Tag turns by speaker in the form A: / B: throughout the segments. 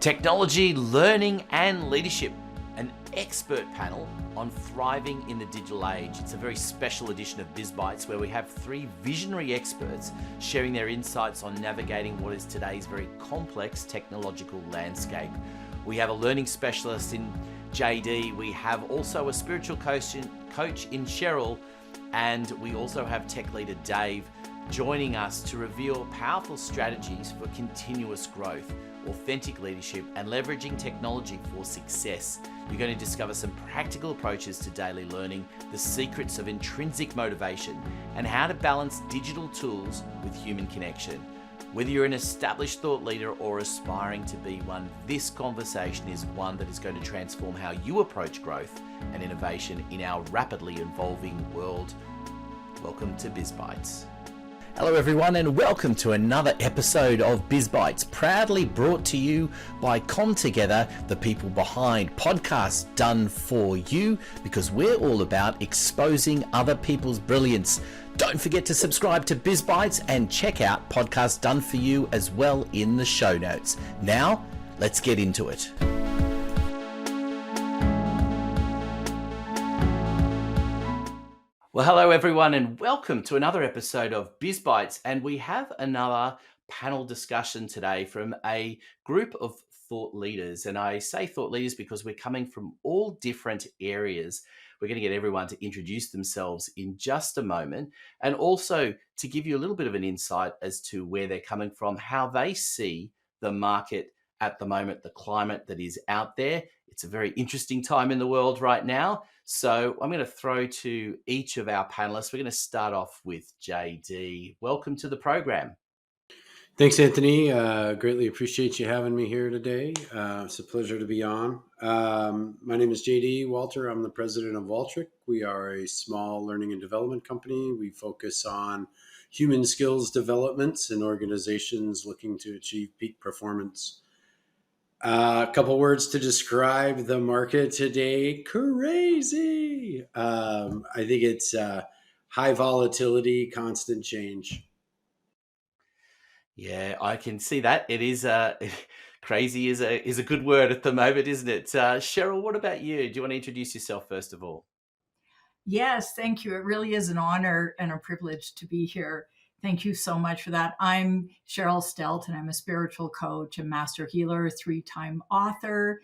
A: Technology, learning and leadership, an expert panel on thriving in the digital age. It's a very special edition of Biz Bites where we have three visionary experts sharing their insights on navigating what is today's very complex technological landscape. We have a learning specialist in JD, we have also a spiritual coach in Cheryl, and we also have tech leader Dave joining us to reveal powerful strategies for continuous growth, authentic leadership, and leveraging technology for success. You're going to discover some practical approaches to daily learning, the secrets of intrinsic motivation, and how to balance digital tools with human connection. Whether you're an established thought leader or aspiring to be one, this conversation is one that is going to transform how you approach growth and innovation in our rapidly evolving world. Welcome to Biz Bites. Hello everyone and welcome to another episode of Biz Bites, proudly brought to you by ComTogether, the people behind podcasts done for you, because we're all about exposing other people's brilliance. Don't forget to subscribe to Biz Bites and check out podcasts done for you as well in the show notes. Now, let's get into it. Well, hello everyone and welcome to another episode of Biz Bites, and we have another panel discussion today from a group of thought leaders. And I say thought leaders because we're coming from all different areas. We're going to get everyone to introduce themselves in just a moment, and also to give you a little bit of an insight as to where they're coming from, how they see the market at the moment, the climate that is out there. It's a very interesting time in the world right now. So I'm going to throw to each of our panelists. We're going to start off with JD. Welcome to the program.
B: Thanks, Anthony. Greatly appreciate you having me here today. It's a pleasure to be on. My name is JD Walter. I'm the president of Waltric. We are a small learning and development company. We focus on human skills developments in organizations looking to achieve peak performance. A couple words to describe the market today. Crazy. I think it's high volatility, constant change.
A: Yeah, I can see that. It is crazy is a good word at the moment, isn't it? Cheryl, what about you? Do you want to introduce yourself first of all?
C: Yes, thank you. It really is an honor and a privilege to be here. Thank you so much for that. I'm Cheryl Stelte, and I'm a spiritual coach, a master healer, 3-time author,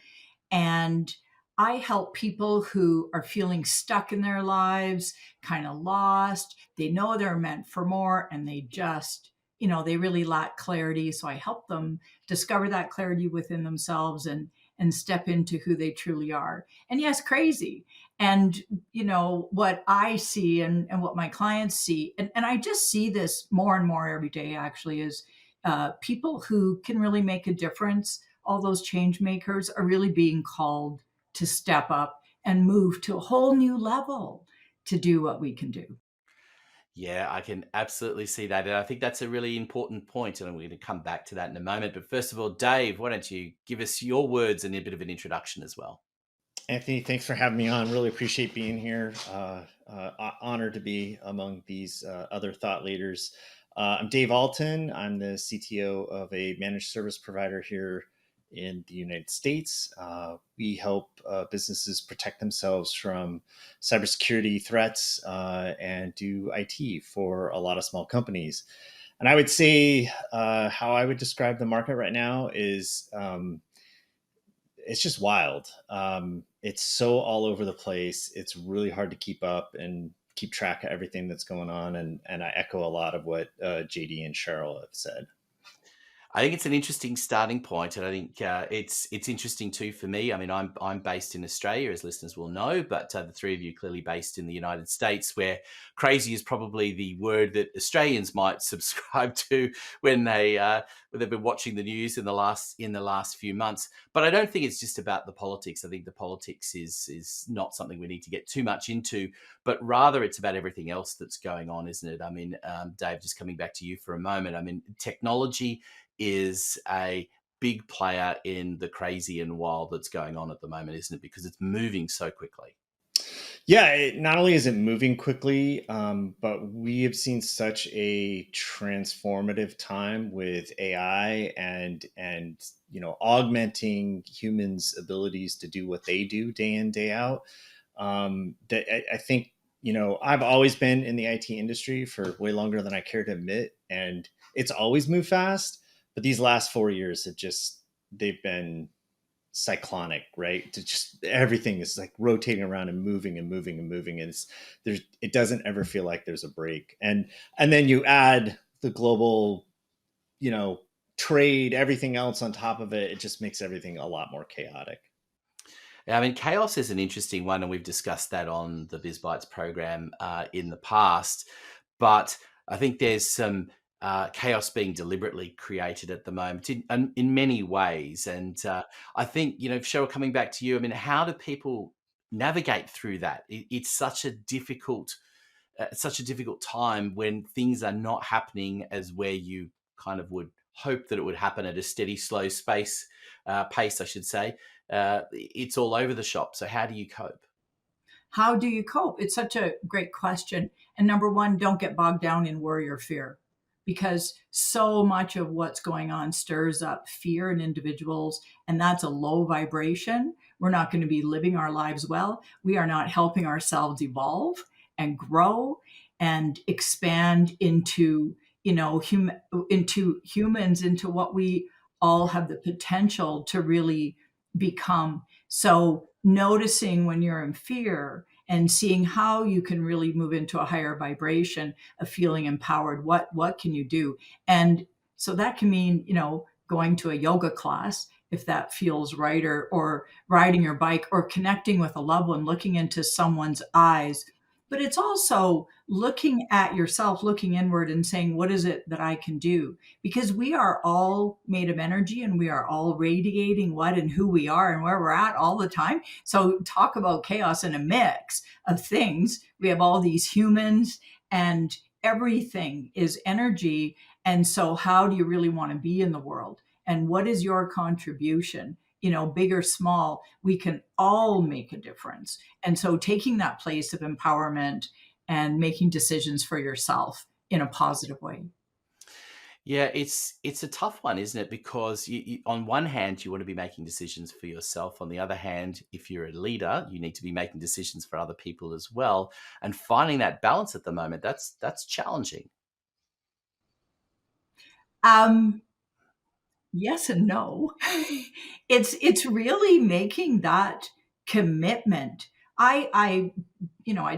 C: and I help people who are feeling stuck in their lives, kind of lost. They know they're meant for more, and they just, they really lack clarity. So I help them discover that clarity within themselves and step into who they truly are. And yes, crazy. And, what I see and what my clients see, and I just see this more and more every day actually, is people who can really make a difference. All those change makers are really being called to step up and move to a whole new level to do what we can do.
A: Yeah, I can absolutely see that. And I think that's a really important point. And I'm going to come back to that in a moment. But first of all, Dave, why don't you give us your words and a bit of an introduction as well?
D: Anthony, thanks for having me on. Really appreciate being here. Honored to be among these other thought leaders. I'm Dave Alton. I'm the CTO of a managed service provider here in the United States. We help businesses protect themselves from cybersecurity threats and do IT for a lot of small companies. And I would say how I would describe the market right now is it's just wild. It's so all over the place. It's really hard to keep up and keep track of everything that's going on. And I echo a lot of what JD and Cheryl have said.
A: I think it's an interesting starting point, and I think it's interesting too for me. I mean, I'm based in Australia, as listeners will know, but the three of you clearly based in the United States, where crazy is probably the word that Australians might subscribe to when they've been watching the news in the last few months. But I don't think it's just about the politics. I think the politics is not something we need to get too much into, but rather it's about everything else that's going on, isn't it? I mean, Dave, just coming back to you for a moment. I mean, technology is a big player in the crazy and wild that's going on at the moment, isn't it? Because it's moving so quickly.
D: Yeah, not only is it moving quickly, but we have seen such a transformative time with AI and augmenting humans' abilities to do what they do day in, day out. That I think I've always been in the IT industry for way longer than I care to admit, and it's always moved fast. But these last 4 years they've been cyclonic, right? To just everything is like rotating around and moving and moving and moving, and it doesn't ever feel like there's a break. And then you add the global, trade, everything else on top of it. It just makes everything a lot more chaotic.
A: I mean, chaos is an interesting one, and we've discussed that on the Biz Bites program in the past. But I think there's some chaos being deliberately created at the moment in many ways. And I think, Cheryl, coming back to you, I mean, how do people navigate through that? It's such a difficult time when things are not happening as where you kind of would hope that it would happen at a steady, slow pace, I should say. It's all over the shop. So how do you cope?
C: How do you cope? It's such a great question. And number one, don't get bogged down in worry or fear, because so much of what's going on stirs up fear in individuals, and that's a low vibration. We're not going to be living our lives well. We are not helping ourselves evolve and grow and expand into, into humans, into what we all have the potential to really become. So noticing when you're in fear and seeing how you can really move into a higher vibration of feeling empowered. What can you do? And so that can mean, going to a yoga class if that feels right, or riding your bike, or connecting with a loved one, looking into someone's eyes. But it's also looking at yourself, looking inward and saying, what is it that I can do? Because we are all made of energy, and we are all radiating what and who we are and where we're at all the time. So talk about chaos in a mix of things. We have all these humans, and everything is energy. And so how do you really want to be in the world? And what is your contribution? Big or small, we can all make a difference. And so taking that place of empowerment and making decisions for yourself in a positive way.
A: Yeah, it's a tough one, isn't it? Because on one hand, you want to be making decisions for yourself. On the other hand, if you're a leader, you need to be making decisions for other people as well. And finding that balance at the moment, that's challenging.
C: Yes and no. It's really making that commitment. I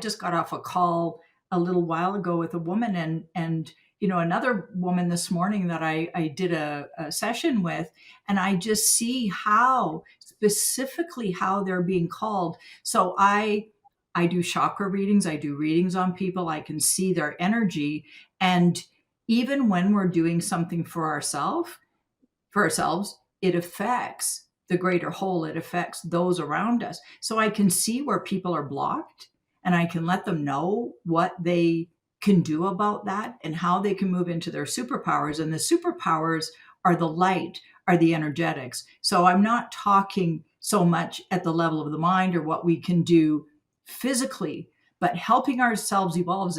C: just got off a call a little while ago with a woman, and another woman this morning that I did a session with, and I just see how specifically how they're being called. So I do chakra readings, I do readings on people, I can see their energy. And even when we're doing something for ourselves, it affects the greater whole. It affects those around us. So I can see where people are blocked, and I can let them know what they can do about that and how they can move into their superpowers. And the superpowers are the light, are the energetics. So I'm not talking so much at the level of the mind or what we can do physically, but helping ourselves evolve.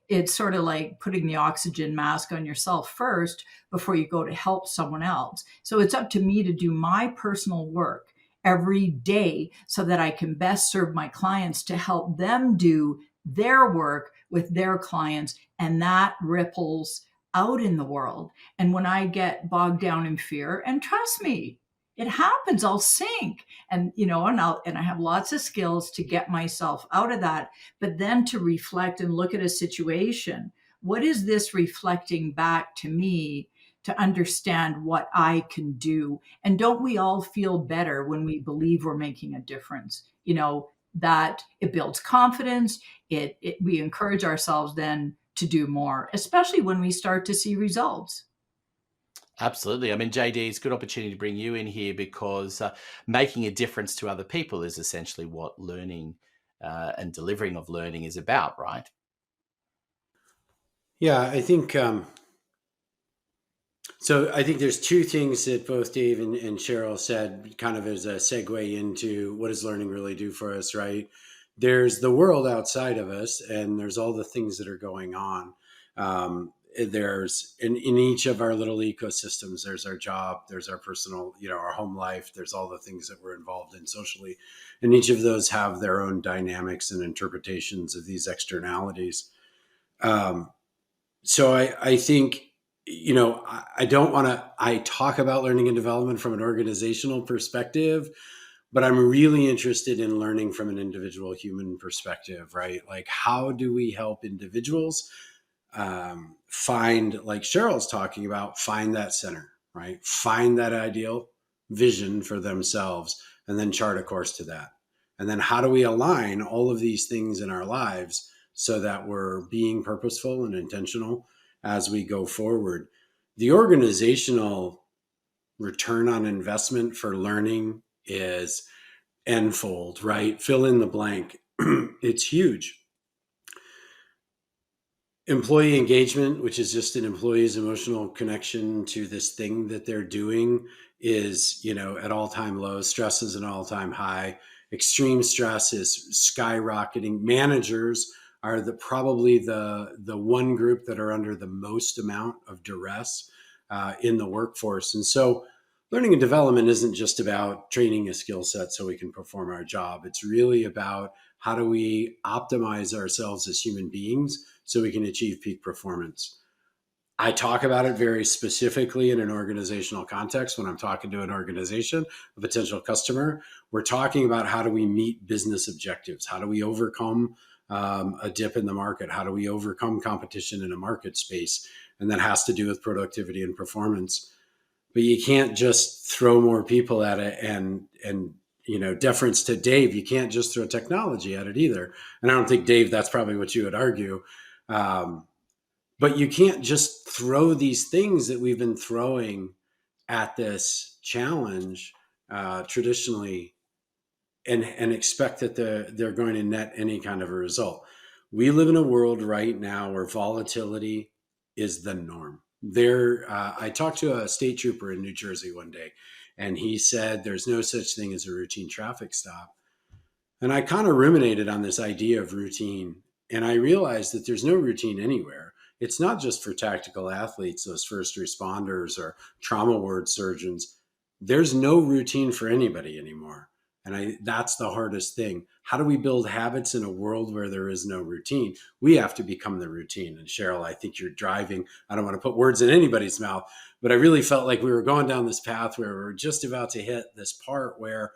C: It's sort of like putting the oxygen mask on yourself first before you go to help someone else. So it's up to me to do my personal work every day so that I can best serve my clients, to help them do their work with their clients, and that ripples out in the world. And when I get bogged down in fear, and trust me, it happens, I'll sink, and I have lots of skills to get myself out of that. But then to reflect and look at a situation, what is this reflecting back to me, to understand what I can do? And don't we all feel better when we believe we're making a difference? That it builds confidence. We encourage ourselves then to do more, especially when we start to see results.
A: Absolutely. I mean, JD, it's a good opportunity to bring you in here because making a difference to other people is essentially what learning and delivering of learning is about, right?
B: Yeah, I think so. I think there's two things that both Dave and Cheryl said, kind of as a segue into what does learning really do for us, right? there's the world outside of us, and there's all the things that are going on. There's in each of our little ecosystems, there's our job, there's our personal, our home life, there's all the things that we're involved in socially. And each of those have their own dynamics and interpretations of these externalities. So I think, I don't want to, I talk about learning and development from an organizational perspective, but I'm really interested in learning from an individual human perspective, right? Like, how do we help individuals find, like Cheryl's talking about, find that center, right? Find that ideal vision for themselves and then chart a course to that. And then how do we align all of these things in our lives so that we're being purposeful and intentional as we go forward? The organizational return on investment for learning is n-fold, right? Fill in the blank. It's huge. Employee engagement, which is just an employee's emotional connection to this thing that they're doing, is, at all-time lows. Stress is an all-time high. Extreme stress is skyrocketing. Managers are probably the one group that are under the most amount of duress in the workforce. And so learning and development isn't just about training a skill set so we can perform our job. It's really about how do we optimize ourselves as human beings so we can achieve peak performance. I talk about it very specifically in an organizational context. When I'm talking to an organization, a potential customer, we're talking about how do we meet business objectives? How do we overcome a dip in the market? How do we overcome competition in a market space? And that has to do with productivity and performance. But you can't just throw more people at it and deference to Dave, you can't just throw technology at it either. And I don't think, Dave, that's probably what you would argue. But you can't just throw these things that we've been throwing at this challenge traditionally and expect that they're going to net any kind of a result. We live in a world right now where volatility is the norm. I talked to a state trooper in New Jersey one day, and he said there's no such thing as a routine traffic stop. And I kind of ruminated on this idea of routine, and I realized that there's no routine anywhere. It's not just for tactical athletes, those first responders or trauma ward surgeons. There's no routine for anybody anymore. And that's the hardest thing. How do we build habits in a world where there is no routine? We have to become the routine. And Cheryl, I think you're driving. I don't want to put words in anybody's mouth, but I really felt like we were going down this path where we're just about to hit this part where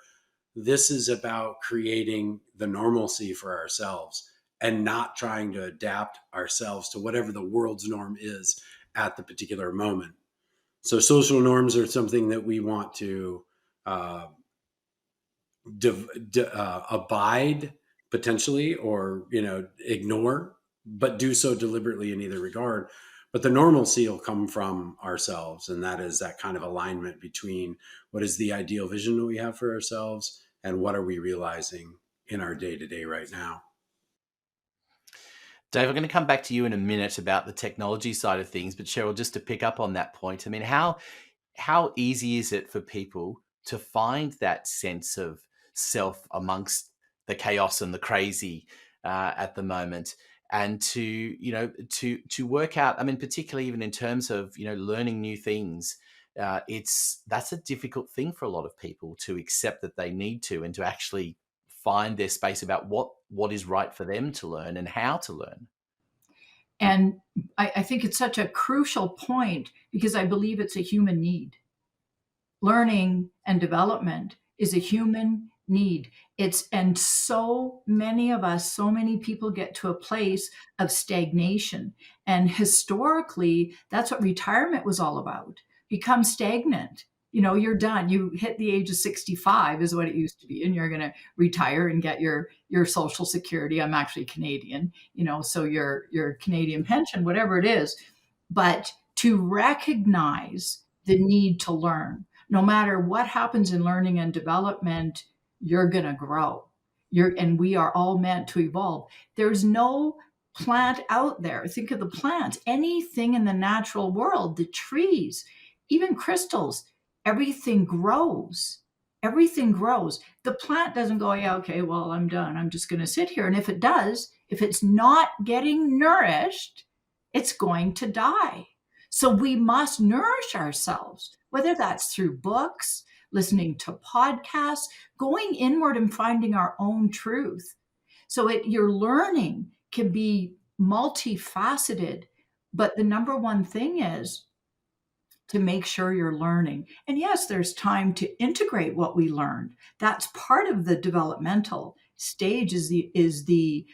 B: this is about creating the normalcy for ourselves and not trying to adapt ourselves to whatever the world's norm is at the particular moment. So social norms are something that we want to abide potentially, or ignore, but do so deliberately in either regard. But the normalcy will come from ourselves, and that is that kind of alignment between what is the ideal vision that we have for ourselves and what are we realizing in our day-to-day right now.
A: Dave, I'm going to come back to you in a minute about the technology side of things, but Cheryl, just to pick up on that point, I mean, how easy is it for people to find that sense of self amongst the chaos and the crazy at the moment, and to work out, I mean, particularly even in terms of learning new things, that's a difficult thing for a lot of people to accept that they need to, and to actually find their space about what is right for them to learn and how to learn.
C: And I think it's such a crucial point, because I believe it's a human need. Learning and development is a human need. And so many of us, so many people get to a place of stagnation. And historically, that's what retirement was all about. Become stagnant. You're done. You hit the age of 65 is what it used to be, and you're going to retire and get your Social Security. I'm actually Canadian, so your Canadian pension, whatever it is. But to recognize the need to learn, no matter what happens in learning and development, you're going to grow. And we are all meant to evolve. There's no plant out there. Think of the plants, anything in the natural world, the trees, even crystals. Everything grows. everything grows. The plant doesn't go, yeah, okay, well, I'm done. I'm just going to sit here. And if it does, if it's not getting nourished, it's going to die. So we must nourish ourselves, whether that's through books, listening to podcasts, going inward and finding our own truth. So your learning can be multifaceted, but the number one thing is to make sure you're learning. And yes, there's time to integrate what we learned. That's part of the developmental stage is the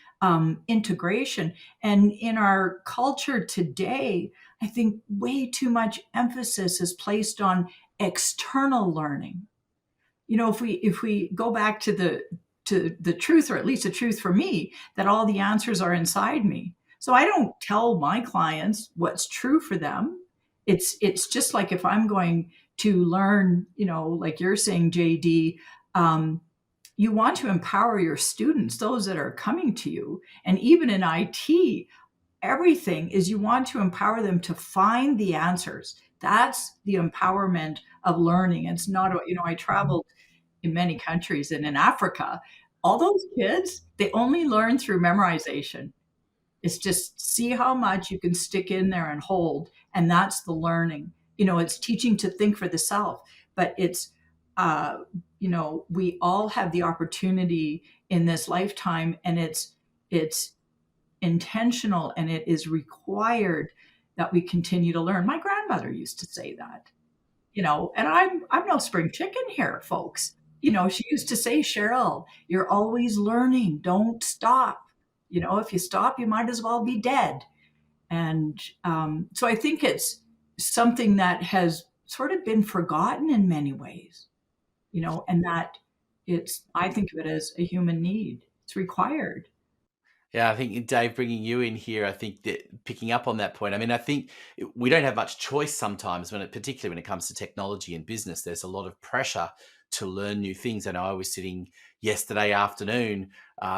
C: integration. And in our culture today, I think way too much emphasis is placed on external learning. If we go back to the truth, or at least the truth for me, that all the answers are inside me. So I don't tell my clients what's true for them. It's just like if I'm going to learn, like you're saying, JD, you want to empower your students, those that are coming to you. And even in IT, everything is you want to empower them to find the answers. That's the empowerment of learning. It's not, I traveled in many countries, and in Africa, all those kids, they only learn through memorization. It's just see how much you can stick in there and hold. And that's the learning. It's teaching to think for the self, but it's, we all have the opportunity in this lifetime, and it's intentional, and it is required that we continue to learn. My grandmother used to say that, and I'm no spring chicken here, folks. She used to say, Cheryl, you're always learning. Don't stop. If you stop, you might as well be dead. And so I think it's something that has sort of been forgotten in many ways, and that I think of it as a human need. It's required.
A: Yeah, I think Dave, bringing you in here, I think that picking up on that point, I mean, I think we don't have much choice sometimes particularly when it comes to technology and business. There's a lot of pressure to learn new things. I know I was sitting yesterday afternoon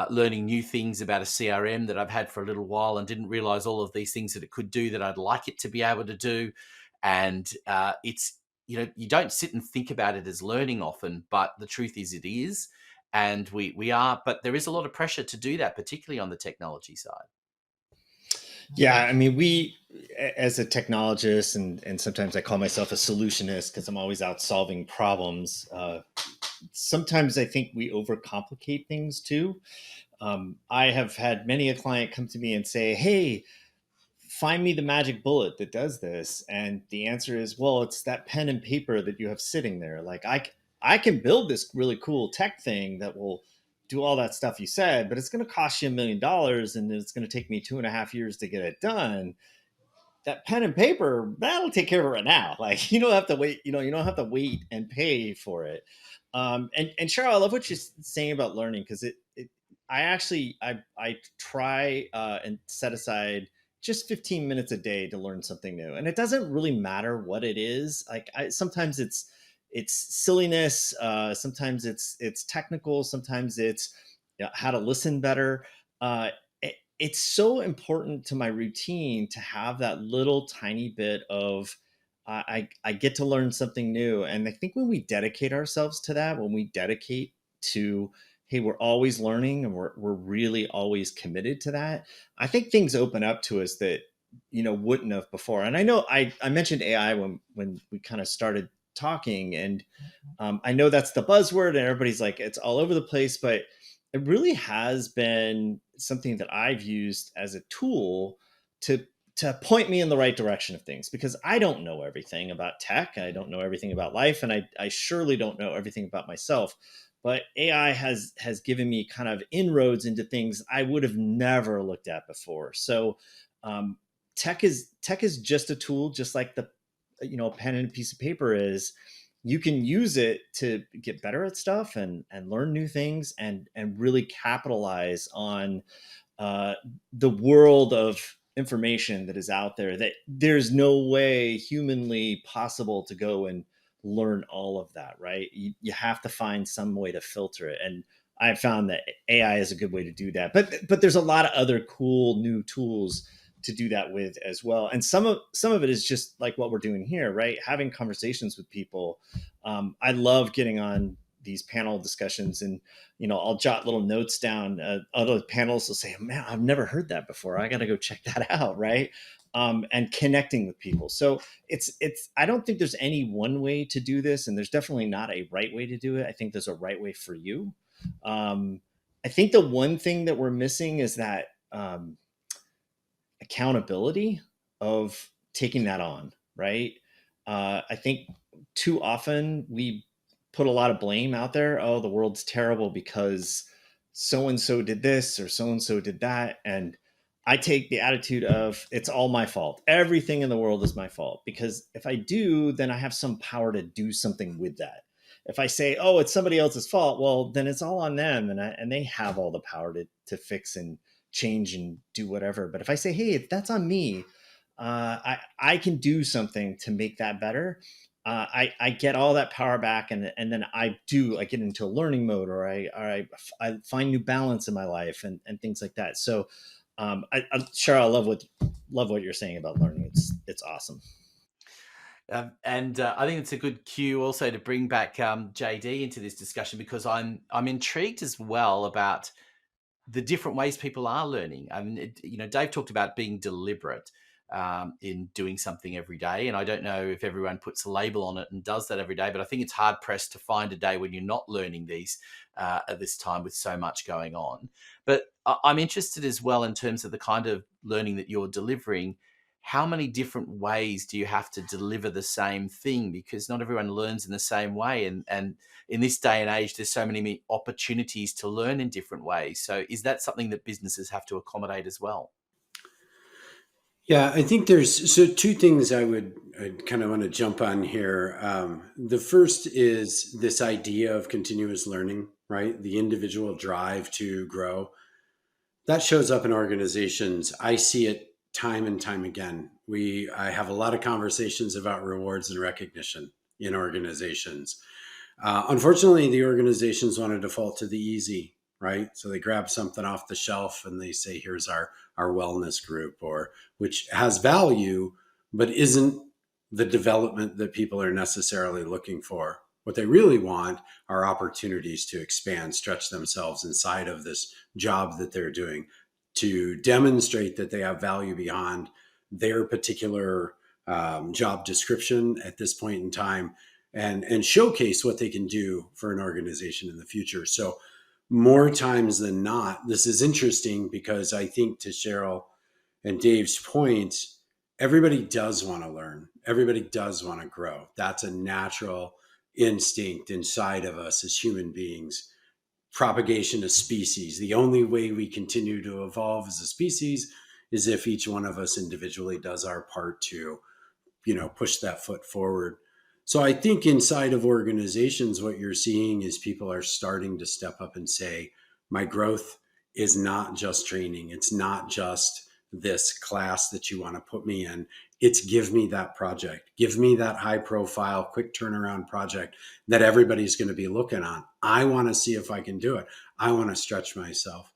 A: learning new things about a CRM that I've had for a little while and didn't realize all of these things that it could do that I'd like it to be able to do. And it's, you don't sit and think about it as learning often, but the truth is it is. And we are, but there is a lot of pressure to do that, particularly on the technology side.
D: Yeah, I mean, we, as a technologist, and sometimes I call myself a solutionist because I'm always out solving problems. Sometimes I think we overcomplicate things too. I have had many a client come to me and say, hey, find me the magic bullet that does this. And the answer is, well, it's that pen and paper that you have sitting there. Like I can build this really cool tech thing that will do all that stuff you said, but it's going to cost you $1 million and it's going to take me 2.5 years to get it done. That pen and paper, that'll take care of it right now. Like, you don't have to wait, you don't have to wait and pay for it. And Cheryl, I love what you're saying about learning, because I try and set aside just 15 minutes a day to learn something new. And it doesn't really matter what it is. Like sometimes it's silliness. Sometimes it's technical. Sometimes it's how to listen better. It's so important to my routine to have that little tiny bit of I get to learn something new. And I think when we dedicate ourselves to that, when we dedicate to, hey, we're always learning and we're really always committed to that, I think things open up to us that, wouldn't have before. And I know I mentioned AI when we kind of started talking, and I know that's the buzzword and everybody's like, it's all over the place, but it really has been something that I've used as a tool to point me in the right direction of things, because I don't know everything about tech. I don't know everything about life. And I surely don't know everything about myself, but AI has given me kind of inroads into things I would have never looked at before. So tech is just a tool, just like the, a pen and a piece of paper is. You can use it to get better at stuff and learn new things and really capitalize on the world of information that is out there, that there's no way humanly possible to go and learn all of that, right? You have to find some way to filter it. And I found that AI is a good way to do that. But there's a lot of other cool new tools to do that with as well. And some of it is just like what we're doing here, right? Having conversations with people. I love getting on these panel discussions, and I'll jot little notes down. Other panelists will say, "Man, I've never heard that before. I got to go check that out." Right. And connecting with people. So it's I don't think there's any one way to do this, and there's definitely not a right way to do it. I think there's a right way for you. I think the one thing that we're missing is that accountability of taking that on, right? I think too often we put a lot of blame out there. Oh, the world's terrible because so-and-so did this or so-and-so did that. And I take the attitude of it's all my fault. Everything in the world is my fault, because if I do, then I have some power to do something with that. If I say, oh, it's somebody else's fault, well, then it's all on them, and they have all the power to fix and change and do whatever. But if I say, hey, if that's on me, I can do something to make that better. I get all that power back, and then I get into a learning mode, or I find new balance in my life and things like that. So, Cheryl, I love what you're saying about learning. It's awesome.
A: And I think it's a good cue also to bring back JD into this discussion, because I'm intrigued as well about the different ways people are learning. I mean, Dave talked about being deliberate in doing something every day, and I don't know if everyone puts a label on it and does that every day, but I think it's hard pressed to find a day when you're not learning these at this time with so much going on. But I'm interested as well in terms of the kind of learning that you're delivering. How many different ways do you have to deliver the same thing? Because not everyone learns in the same way. And in this day and age, there's so many opportunities to learn in different ways. So is that something that businesses have to accommodate as well?
B: Yeah, I think there's two things I'd kind of want to jump on here. The first is this idea of continuous learning, right? The individual drive to grow. That shows up in organizations. I see it time and time again. I have a lot of conversations about rewards and recognition in organizations. Unfortunately, the organizations want to default to the easy, right? So they grab something off the shelf and they say, here's our wellness group, which has value, but isn't the development that people are necessarily looking for. What they really want are opportunities to expand, stretch themselves inside of this job that they're doing, to demonstrate that they have value beyond their particular job description at this point in time, and showcase what they can do for an organization in the future. So more times than not, this is interesting because I think, to Cheryl and Dave's point, everybody does want to learn. Everybody does want to grow. That's a natural instinct inside of us as human beings. Propagation of species. The only way we continue to evolve as a species is if each one of us individually does our part to, push that foot forward. So I think inside of organizations, what you're seeing is people are starting to step up and say, my growth is not just training. It's not just this class that you want to put me in. It's give me that project. Give me that high profile, quick turnaround project that everybody's going to be looking on. I want to see if I can do it. I want to stretch myself.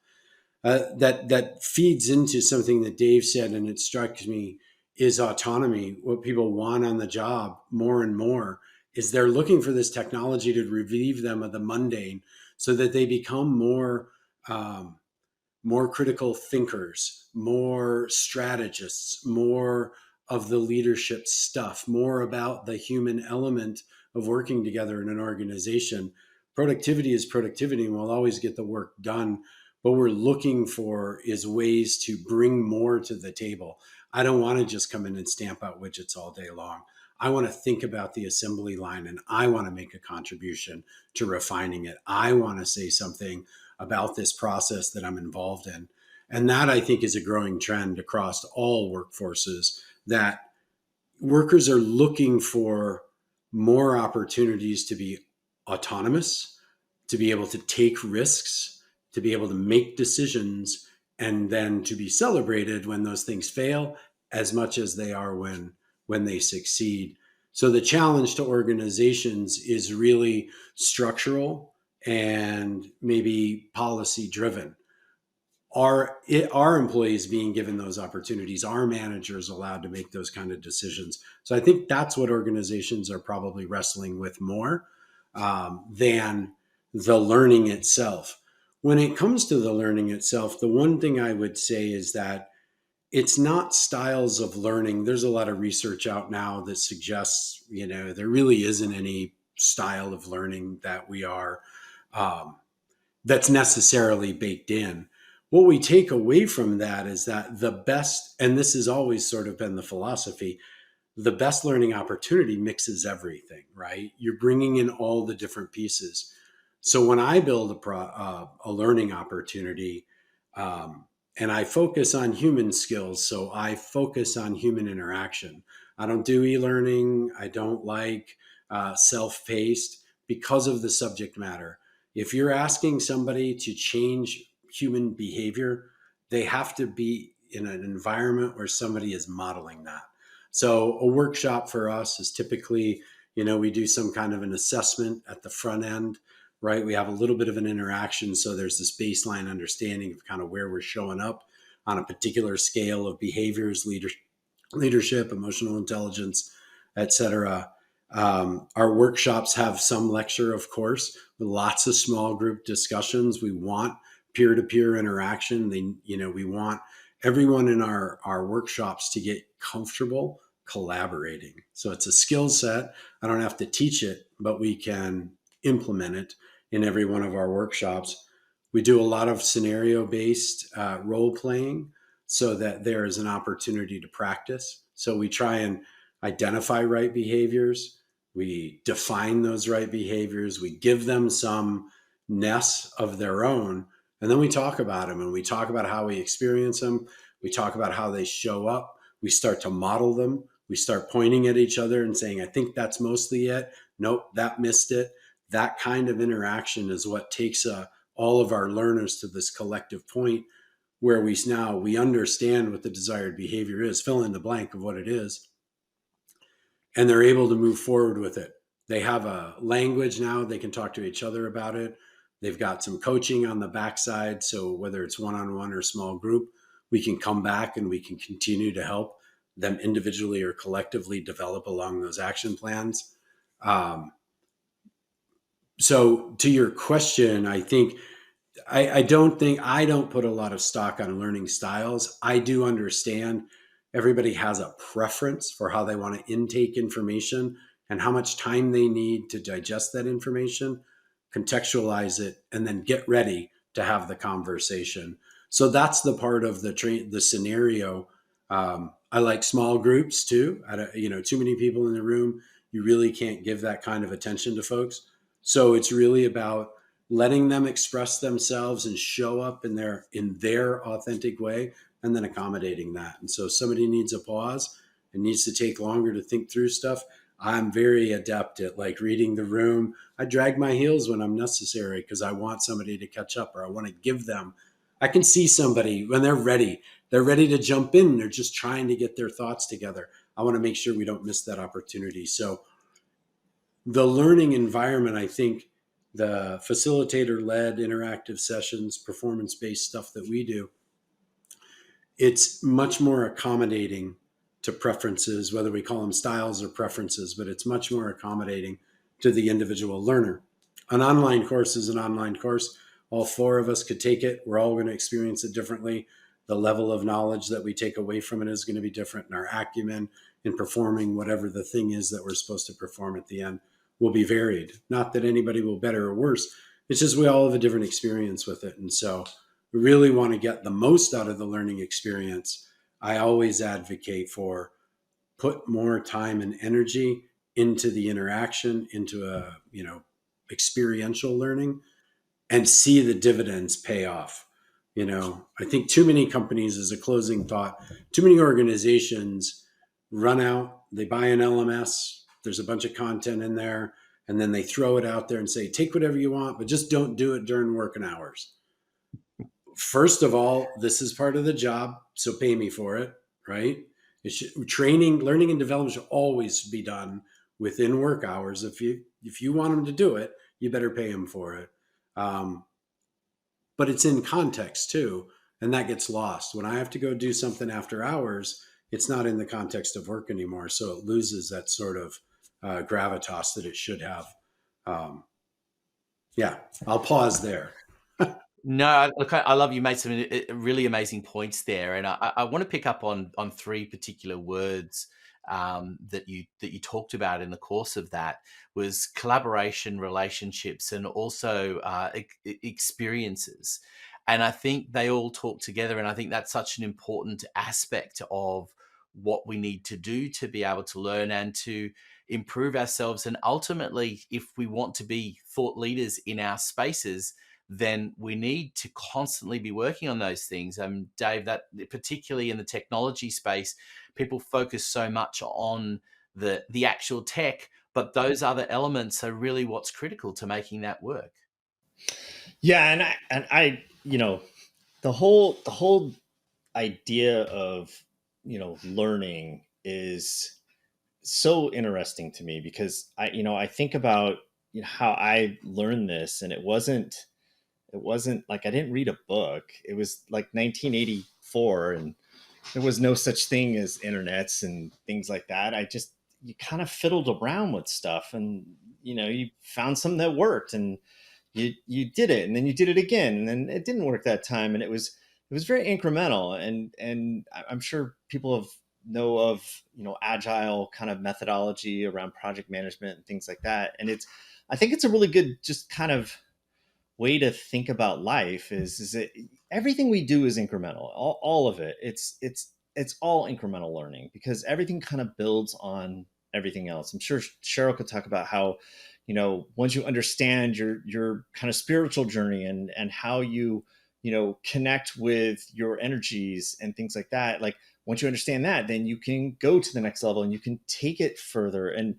B: That feeds into something that Dave said, and it struck me, is autonomy. What people want on the job more and more is they're looking for this technology to relieve them of the mundane so that they become more critical thinkers, more strategists, more of the leadership stuff, more about the human element of working together in an organization. Productivity is productivity, and we'll always get the work done. What we're looking for is ways to bring more to the table. I don't want to just come in and stamp out widgets all day long. I want to think about the assembly line, and I want to make a contribution to refining it. I want to say something about this process that I'm involved in. And that, I think, is a growing trend across all workforces, that workers are looking for more opportunities to be autonomous, to be able to take risks, to be able to make decisions, and then to be celebrated when those things fail as much as they are when they succeed. So the challenge to organizations is really structural and maybe policy driven. Are employees being given those opportunities? Are managers allowed to make those kind of decisions? So I think that's what organizations are probably wrestling with more than the learning itself. When it comes to the learning itself, the one thing I would say is that it's not styles of learning. There's a lot of research out now that suggests, there really isn't any style of learning that we are, um, that's necessarily baked in. What we take away from that is that the best, and this has always sort of been the philosophy, the best learning opportunity mixes everything, right? You're bringing in all the different pieces. So when I build a learning opportunity, um, and I focus on human skills, so I focus on human interaction. I don't do e-learning. I don't like self-paced because of the subject matter. If you're asking somebody to change human behavior, they have to be in an environment where somebody is modeling that. So a workshop for us is typically, we do some kind of an assessment at the front end, right? We have a little bit of an interaction. So there's this baseline understanding of kind of where we're showing up on a particular scale of behaviors, leadership, emotional intelligence, etc. Our workshops have some lecture, of course, with lots of small group discussions. We want peer-to-peer interaction. We want everyone in our workshops to get comfortable collaborating. So it's a skill set. I don't have to teach it, but we can implement it in every one of our workshops. We do a lot of scenario-based role playing so that there is an opportunity to practice. So we try and identify right behaviors. We define those right behaviors. We give them some ness of their own. And then we talk about them, and we talk about how we experience them. We talk about how they show up. We start to model them. We start pointing at each other and saying, I think that's mostly it. Nope, that missed it. That kind of interaction is what takes all of our learners to this collective point where we understand what the desired behavior is, fill in the blank of what it is, and they're able to move forward with it. They have a language now. They can talk to each other about it. They've got some coaching on the backside. So whether it's one-on-one or small group, we can come back and we can continue to help them individually or collectively develop along those action plans. So to your question, I think I don't put a lot of stock on learning styles. I do understand everybody has a preference for how they want to intake information and how much time they need to digest that information, contextualize it, and then get ready to have the conversation. So that's the part of the scenario. I like small groups too. Too many people in the room, you really can't give that kind of attention to folks. So it's really about letting them express themselves and show up in their authentic way, and then accommodating that. And so if somebody needs a pause and needs to take longer to think through stuff, I'm very adept at like reading the room. I drag my heels when I'm necessary because I want somebody to catch up, or I want to give them. I can see somebody when they're ready. They're ready to jump in. They're just trying to get their thoughts together. I want to make sure we don't miss that opportunity. So the learning environment, I think, the facilitator-led interactive sessions, performance-based stuff that we do, it's much more accommodating to preferences, whether we call them styles or preferences, but it's much more accommodating to the individual learner. An online course is an online course. All four of us could take it. We're all going to experience it differently. The level of knowledge that we take away from it is going to be different, and our acumen in performing whatever the thing is that we're supposed to perform at the end will be varied. Not that anybody will better or worse. It's just we all have a different experience with it. And so we really want to get the most out of the learning experience. I always advocate for put more time and energy into the interaction, into experiential learning, and see the dividends pay off. I think too many companies, as a closing thought, too many organizations run out, they buy an LMS, there's a bunch of content in there, and then they throw it out there and say, take whatever you want, but just don't do it during working hours. First of all, this is part of the job, so pay me for it, right? Training, learning, and development should always be done within work hours. If you want them to do it, you better pay them for it. But it's in context too, and that gets lost. When I have to go do something after hours, it's not in the context of work anymore, so it loses that sort of gravitas that it should have. Yeah, I'll pause there.
A: No, look, I love you made some really amazing points there, and I want to pick up on three particular words that you talked about in the course of that was collaboration, relationships, and also experiences. And I think they all talk together, and I think that's such an important aspect of what we need to do to be able to learn and to improve ourselves. And ultimately, if we want to be thought leaders in our spaces, then we need to constantly be working on those things. Dave, that particularly in the technology space, people focus so much on the actual tech, but those other elements are really what's critical to making that work.
D: Yeah, and I the whole idea of learning is so interesting to me because I think about how I learned this, and it wasn't like I didn't read a book. It was like 1984, and there was no such thing as internets and things like that. You kind of fiddled around with stuff, and you found something that worked, and you did it, and then you did it again, and then it didn't work that time, and it was very incremental. And I'm sure people know of agile kind of methodology around project management and things like that. And I think it's a really good just kind of way to think about life is that everything we do is incremental. All of it. It's all incremental learning because everything kind of builds on everything else. I'm sure Cheryl could talk about how, once you understand your kind of spiritual journey and how you, connect with your energies and things like that. Like once you understand that, then you can go to the next level and you can take it further. And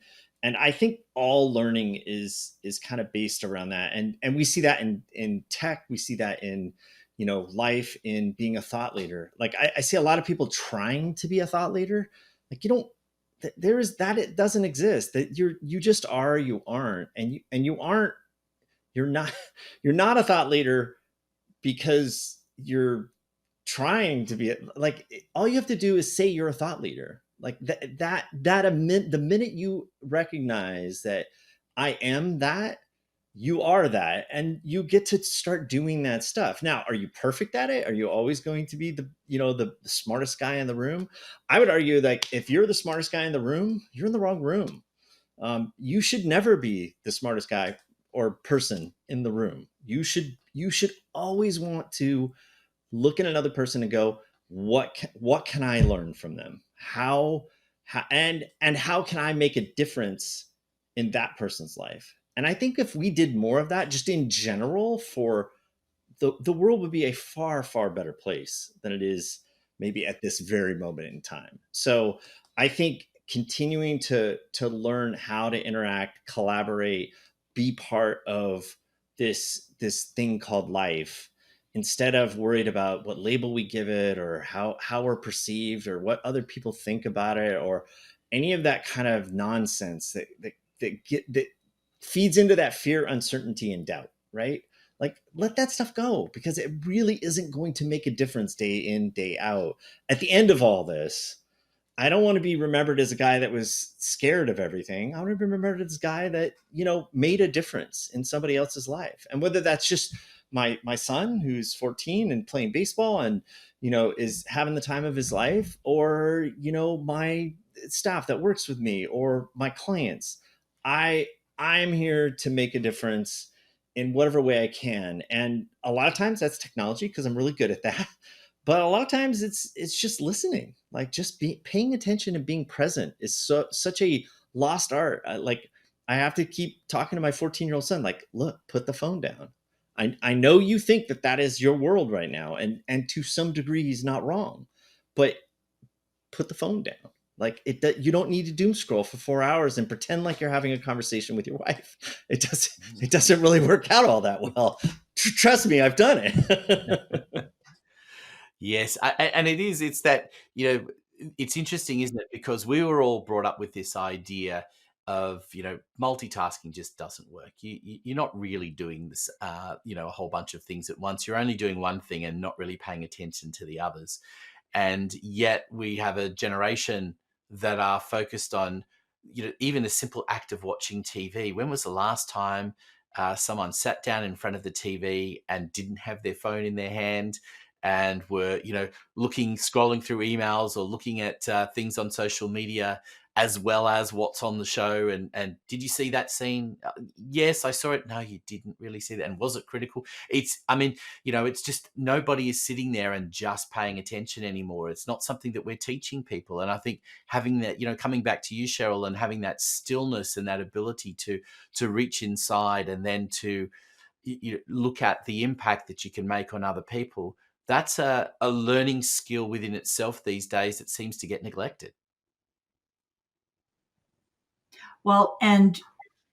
D: I think all learning is kind of based around that. And we see that in tech, we see that in life, in being a thought leader. Like I see a lot of people trying to be a thought leader. Like there is that, it doesn't exist. That you just are, you aren't. And you aren't, you're not you're not a thought leader because you're trying to be like, all you have to do is say you're a thought leader. Like the minute you recognize that I am that, you are that, and you get to start doing that stuff. Now, are you perfect at it? Are you always going to be the smartest guy in the room? I would argue that if you're the smartest guy in the room, you're in the wrong room. You should never be the smartest guy or person in the room. You should always want to look at another person and go, what can I learn from them? And how can I make a difference in that person's life? And I think if we did more of that, just in general, for the world would be a far, far better place than it is maybe at this very moment in time. So I think continuing to learn how to interact, collaborate, be part of this thing called life, instead of worried about what label we give it or how we're perceived or what other people think about it or any of that kind of nonsense that feeds into that fear, uncertainty, and doubt, right? Like let that stuff go because it really isn't going to make a difference day in, day out. At the end of all this, I don't want to be remembered as a guy that was scared of everything. I want to be remembered as a guy that, made a difference in somebody else's life. And whether that's just my son who's 14 and playing baseball and, is having the time of his life, or, my staff that works with me or my clients, I'm here to make a difference in whatever way I can. And a lot of times that's technology because I'm really good at that. But a lot of times it's just listening, like just paying attention and being present is such a lost art. Like I have to keep talking to my 14-year-old son, like, look, put the phone down. I know you think that is your world right now, and to some degree he's not wrong, but put the phone down. Like you don't need to doom scroll for 4 hours and pretend like you're having a conversation with your wife. It doesn't really work out all that well. Trust me, I've done it.
A: Yes, and it's that, it's interesting, isn't it? Because we were all brought up with this idea of, multitasking just doesn't work. You're not really doing this, a whole bunch of things at once. You're only doing one thing and not really paying attention to the others. And yet we have a generation that are focused on, even the simple act of watching TV. When was the last time someone sat down in front of the TV and didn't have their phone in their hand and were, scrolling through emails or looking at things on social media as well as what's on the show. And did you see that scene? Yes, I saw it. No, you didn't really see that. And was it critical? It's just nobody is sitting there and just paying attention anymore. It's not something that we're teaching people. And I think having that, coming back to you, Cheryl, and having that stillness and that ability to reach inside and then to look at the impact that you can make on other people, that's a learning skill within itself these days that seems to get neglected.
C: Well, and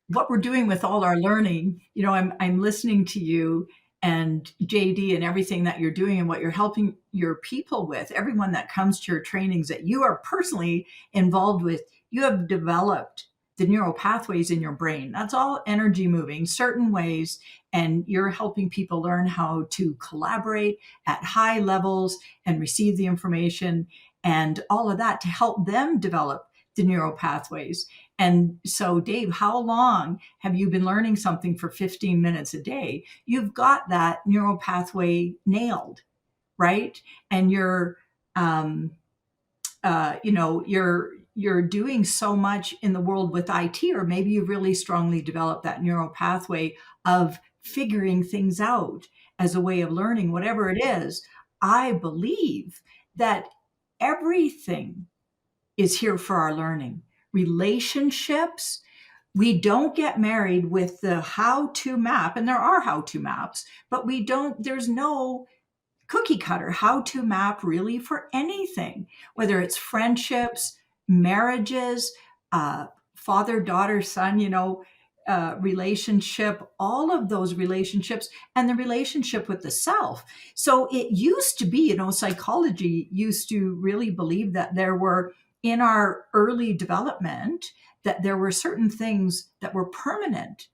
C: what we're doing with all our learning, I'm listening to you and JD and everything that you're doing and what you're helping your people with, everyone that comes to your trainings that you are personally involved with, you have developed the neural pathways in your brain. That's all energy moving certain ways. And you're helping people learn how to collaborate at high levels and receive the information and all of that to help them develop the neural pathways. And so, Dave, how long have you been learning something for 15 minutes a day? You've got that neural pathway nailed, right? And you're doing so much in the world with IT, or maybe you've really strongly developed that neural pathway of figuring things out as a way of learning, whatever it is. I believe that everything is here for our learning. Relationships, we don't get married with the how-to map, and there are how-to maps, but there's no cookie cutter how-to map really for anything, whether it's friendships, marriages, father, daughter, son, relationship, all of those relationships, and the relationship with the self. So it used to be, psychology used to really believe that there were, in our early development, that there were certain things that were permanent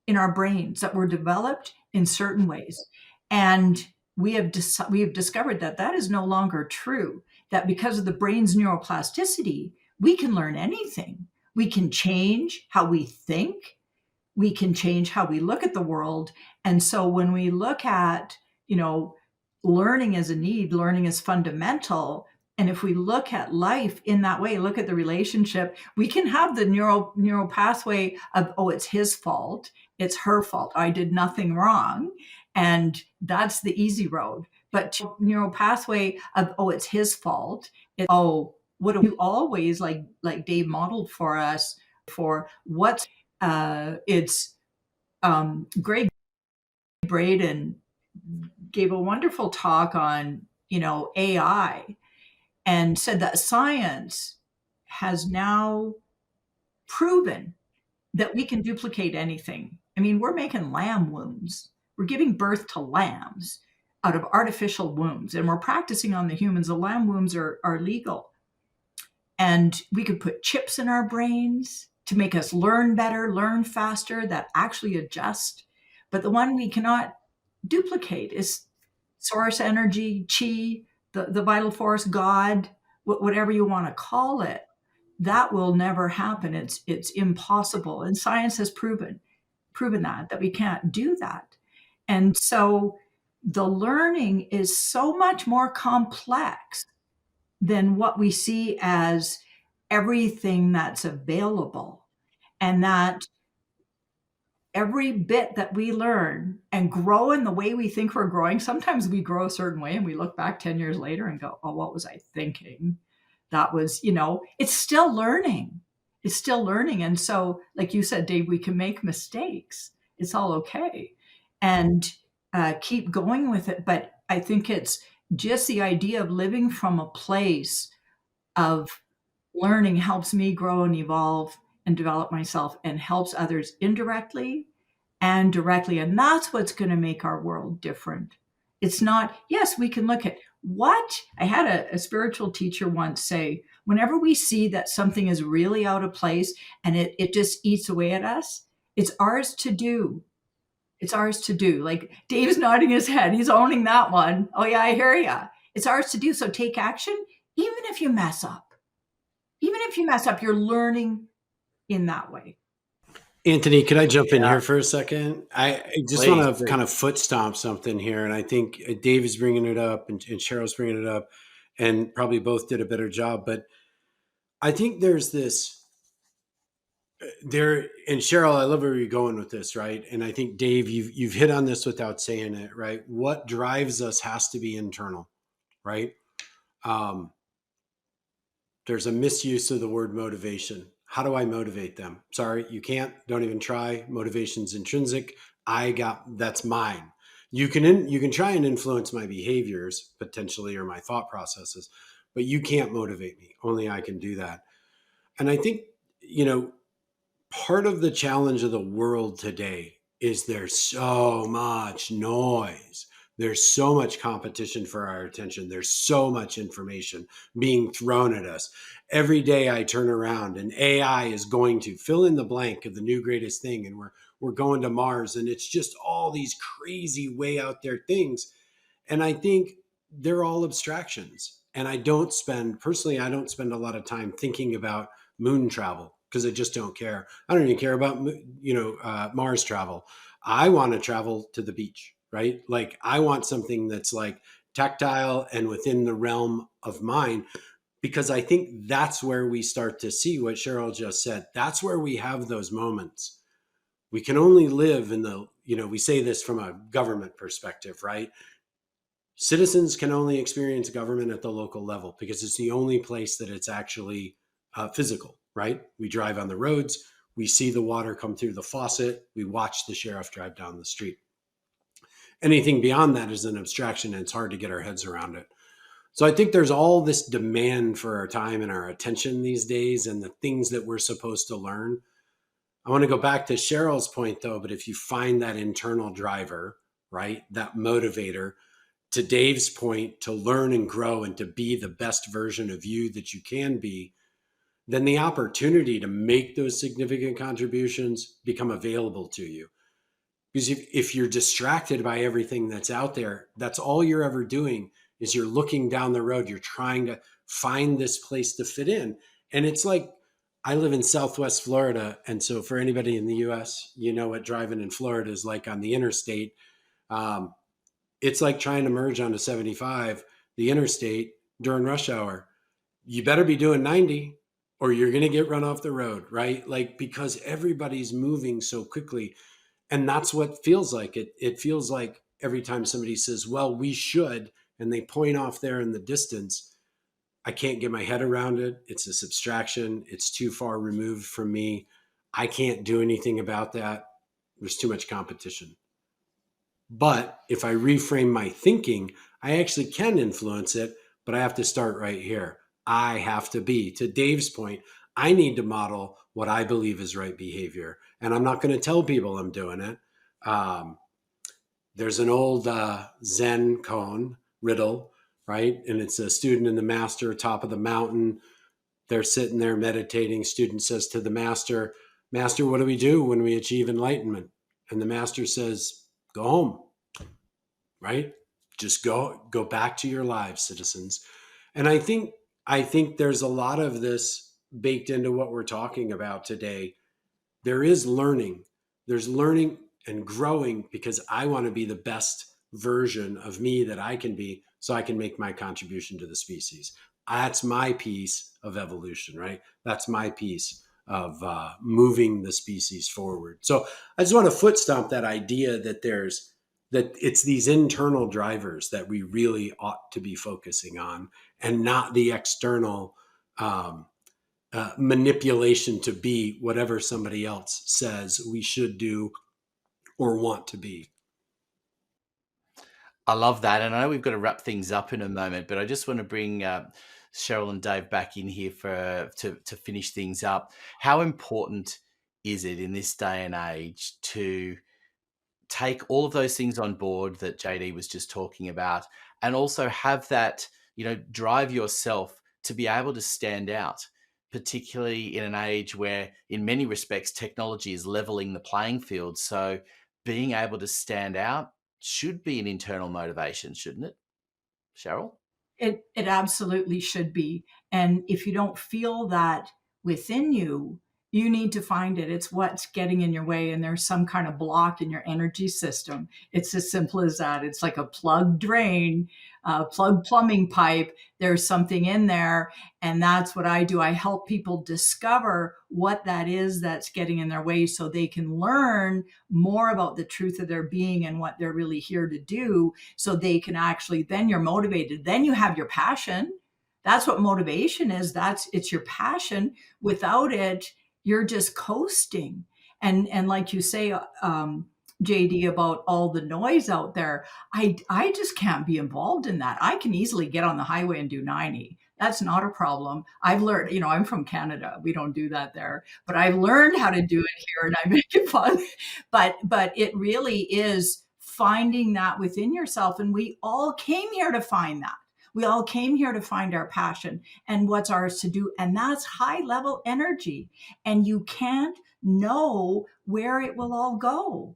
C: in our brains that were developed in certain ways. And we have discovered that that is no longer true, that because of the brain's neuroplasticity, we can learn anything. We can change how we think. We can change how we look at the world. And so when we look at, learning as a need, learning as fundamental, and if we look at life in that way, look at the relationship, we can have the neural pathway of, oh, it's his fault. It's her fault. I did nothing wrong. And that's the easy road. But neural pathway of, oh, it's his fault. What do we always, like Dave modeled for us, for what's, Greg Braden gave a wonderful talk on, AI, and said that science has now proven that we can duplicate anything. I mean, we're making lamb wombs. We're giving birth to lambs out of artificial wombs, and we're practicing on the humans. The lamb wombs are legal. And we could put chips in our brains to make us learn better, learn faster, that actually adjust. But the one we cannot duplicate is source energy, chi, the vital force, God, whatever you want to call it. That will never happen. It's impossible. And science has proven that we can't do that. And so the learning is so much more complex than what we see as everything that's available. And that every bit that we learn and grow in the way we think we're growing, sometimes we grow a certain way and we look back 10 years later and go, oh, what was I thinking? That was, it's still learning. It's still learning. And so, like you said, Dave, we can make mistakes. It's all okay. And keep going with it. But I think it's just the idea of living from a place of learning helps me grow and evolve and develop myself, and helps others indirectly and directly. And that's what's going to make our world different. It's not, yes, we can look at what I had a spiritual teacher once say, whenever we see that something is really out of place and it just eats away at us, it's ours to do. It's ours to do. Like Dave's nodding his head. He's owning that one. Oh yeah, I hear ya. It's ours to do. So take action, even if you mess up. Even if you mess up, you're learning in that way.
B: Anthony, can I jump in here for a second? I just
A: Please,
B: want to
A: please.
B: kind of foot stomp something here. And I think Dave is bringing it up and Cheryl's bringing it up, and probably both did a better job. But I think there's this there, and Cheryl, I love where you're going with this, right? And I think Dave, you've hit on this without saying it, right? What drives us has to be internal, right? Um, there's a misuse of the word motivation. How do I motivate them? Sorry, you can't. Don't even try. Motivation's intrinsic. That's mine. You can try and influence my behaviors potentially or my thought processes, but you can't motivate me. Only I can do that. And I think, you know, part of the challenge of the world today is there's so much noise. There's so much competition for our attention. There's so much information being thrown at us. Every day I turn around and AI is going to fill in the blank of the new greatest thing. And we're going to Mars. And it's just all these crazy way out there things. And I think they're all abstractions. And I don't spend a lot of time thinking about moon travel because I just don't care. I don't even care about, Mars travel. I want to travel to the beach, right? Like I want something that's like tactile and within the realm of mine, because I think that's where we start to see what Cheryl just said. That's where we have those moments. We can only live in we say this from a government perspective, right? Citizens can only experience government at the local level because it's the only place that it's actually physical, right? We drive on the roads, we see the water come through the faucet, we watch the sheriff drive down the street. Anything beyond that is an abstraction and it's hard to get our heads around it. So I think there's all this demand for our time and our attention these days and the things that we're supposed to learn. I want to go back to Cheryl's point though, but if you find that internal driver, right, that motivator, to Dave's point, to learn and grow and to be the best version of you that you can be, then the opportunity to make those significant contributions become available to you. Because if you're distracted by everything that's out there, that's all you're ever doing is you're looking down the road. You're trying to find this place to fit in. And it's like, I live in Southwest Florida. And so for anybody in the US, you know what driving in Florida is like on the interstate. Um, it's like trying to merge onto 75, the interstate during rush hour. You better be doing 90 or you're going to get run off the road, right? Like, because everybody's moving so quickly. And that's what feels like it. It feels like every time somebody says, well, we should, and they point off there in the distance, I can't get my head around it. It's a subtraction. It's too far removed from me. I can't do anything about that. There's too much competition. But if I reframe my thinking, I actually can influence it, but I have to start right here. I have to be, to Dave's point, I need to model what I believe is right behavior. And I'm not going to tell people I'm doing it. There's an old Zen koan riddle, right? And it's a student and the master, top of the mountain. They're sitting there meditating. Student says to the master, Master, what do we do when we achieve enlightenment? And the master says, go home, right? Just go back to your lives, citizens. And I think there's a lot of this baked into what we're talking about today. There is learning. There's learning and growing because I want to be the best version of me that I can be so I can make my contribution to the species. That's my piece of evolution, right? That's my piece of moving the species forward. So I just want to foot stomp that idea that it's these internal drivers that we really ought to be focusing on and not the external manipulation to be whatever somebody else says we should do or want to be.
A: I love that. And I know we've got to wrap things up in a moment, but I just want to bring Cheryl and Dave back in here to finish things up. How important is it in this day and age to take all of those things on board that JD was just talking about and also have that, drive yourself to be able to stand out, particularly in an age where in many respects technology is leveling the playing field. So being able to stand out should be an internal motivation, shouldn't it, Cheryl?
C: It absolutely should be. And if you don't feel that within you, You need to find it. It's what's getting in your way, and there's some kind of block in your energy system. It's as simple as that. It's like a plug drain, plug plumbing pipe. There's something in there, and that's what I do. I help people discover what that is that's getting in their way so they can learn more about the truth of their being and what they're really here to do, so they can actually, then you're motivated. Then you have your passion. That's what motivation is. It's your passion. Without it, you're just coasting. And like you say, JD, about all the noise out there, I just can't be involved in that. I can easily get on the highway and do 90. That's not a problem. I've learned, I'm from Canada. We don't do that there, but I've learned how to do it here, and I make it fun. But it really is finding that within yourself. And we all came here to find that. We all came here to find our passion and what's ours to do. And that's high level energy. And you can't know where it will all go.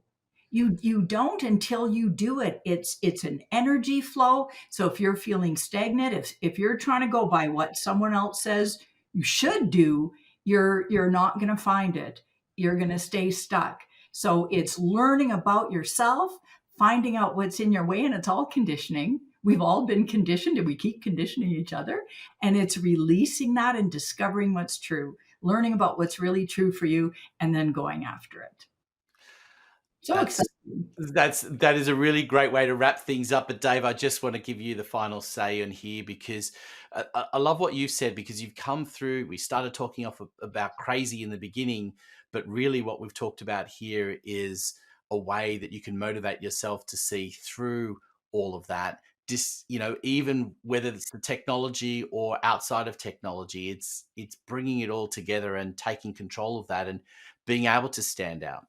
C: You don't until you do it. It's an energy flow. So if you're feeling stagnant, if you're trying to go by what someone else says you should do, you're not going to find it. You're going to stay stuck. So it's learning about yourself, finding out what's in your way, and it's all conditioning. We've all been conditioned, and we keep conditioning each other. And it's releasing that and discovering what's true, learning about what's really true for you, and then going after it. So exciting.
A: That is a really great way to wrap things up. But Dave, I just want to give you the final say on here, because I love what you've said, because you've come through. We started talking about crazy in the beginning, but really what we've talked about here is a way that you can motivate yourself to see through all of that. Even whether it's the technology or outside of technology, it's bringing it all together and taking control of that and being able to stand out.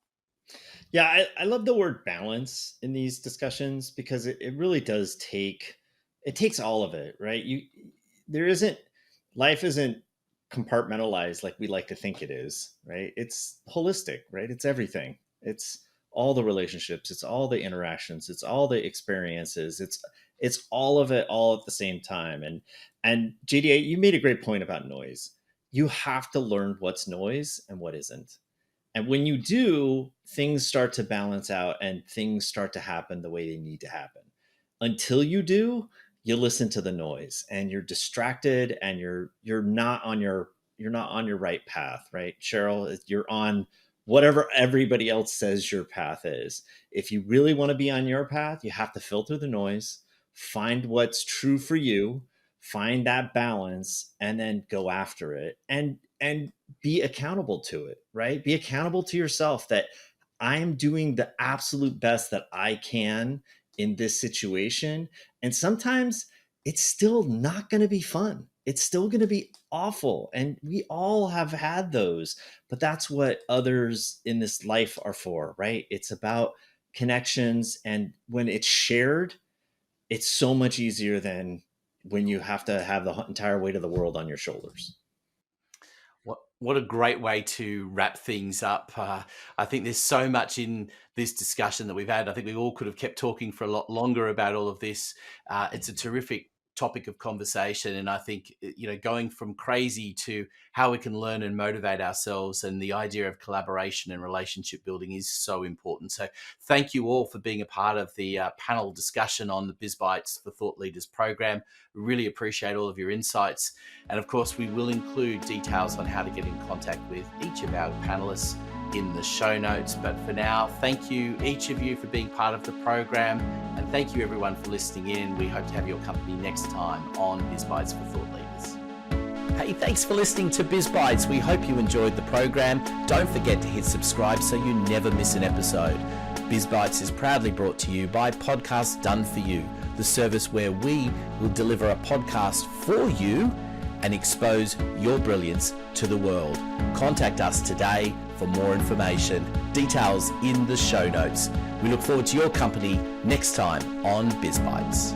D: Yeah, I love the word balance in these discussions, because it really does takes all of it, right? Life isn't compartmentalized like we like to think it is, right? It's holistic, right? It's everything. It's all the relationships, it's all the interactions, it's all the experiences, it's all of it all at the same time. And JD, you made a great point about noise. You have to learn what's noise and what isn't. And when you do, things start to balance out and things start to happen the way they need to happen. Until you do, you listen to the noise and you're distracted and you're not on your right path, right? Cheryl, you're on whatever everybody else says your path is. If you really want to be on your path, you have to filter the noise, find what's true for you, find that balance, and then go after it and be accountable to it, right? Be accountable to yourself that I am doing the absolute best that I can in this situation. And sometimes it's still not going to be fun. It's still going to be awful. And we all have had those, but that's what others in this life are for, right? It's about connections. And when it's shared, it's so much easier than when you have to have the entire weight of the world on your shoulders.
A: What a great way to wrap things up. I think there's so much in this discussion that we've had. I think we all could have kept talking for a lot longer about all of this. It's a terrific topic of conversation. And I think, going from crazy to how we can learn and motivate ourselves, and the idea of collaboration and relationship building is so important. So thank you all for being a part of the panel discussion on the Biz Bites for Thought Leaders program. We really appreciate all of your insights. And of course, we will include details on how to get in contact with each of our panelists in the show notes. But for now, thank you, each of you, for being part of the program. And thank you, everyone, for listening in. We hope to have your company next time on Biz Bites for Thought Leaders. Hey, thanks for listening to Biz Bites. We hope you enjoyed the program. Don't forget to hit subscribe so you never miss an episode. Biz Bites is proudly brought to you by Podcasts Done For You, the service where we will deliver a podcast for you and expose your brilliance to the world. Contact us today for more information. Details in the show notes. We look forward to your company next time on Biz Bites.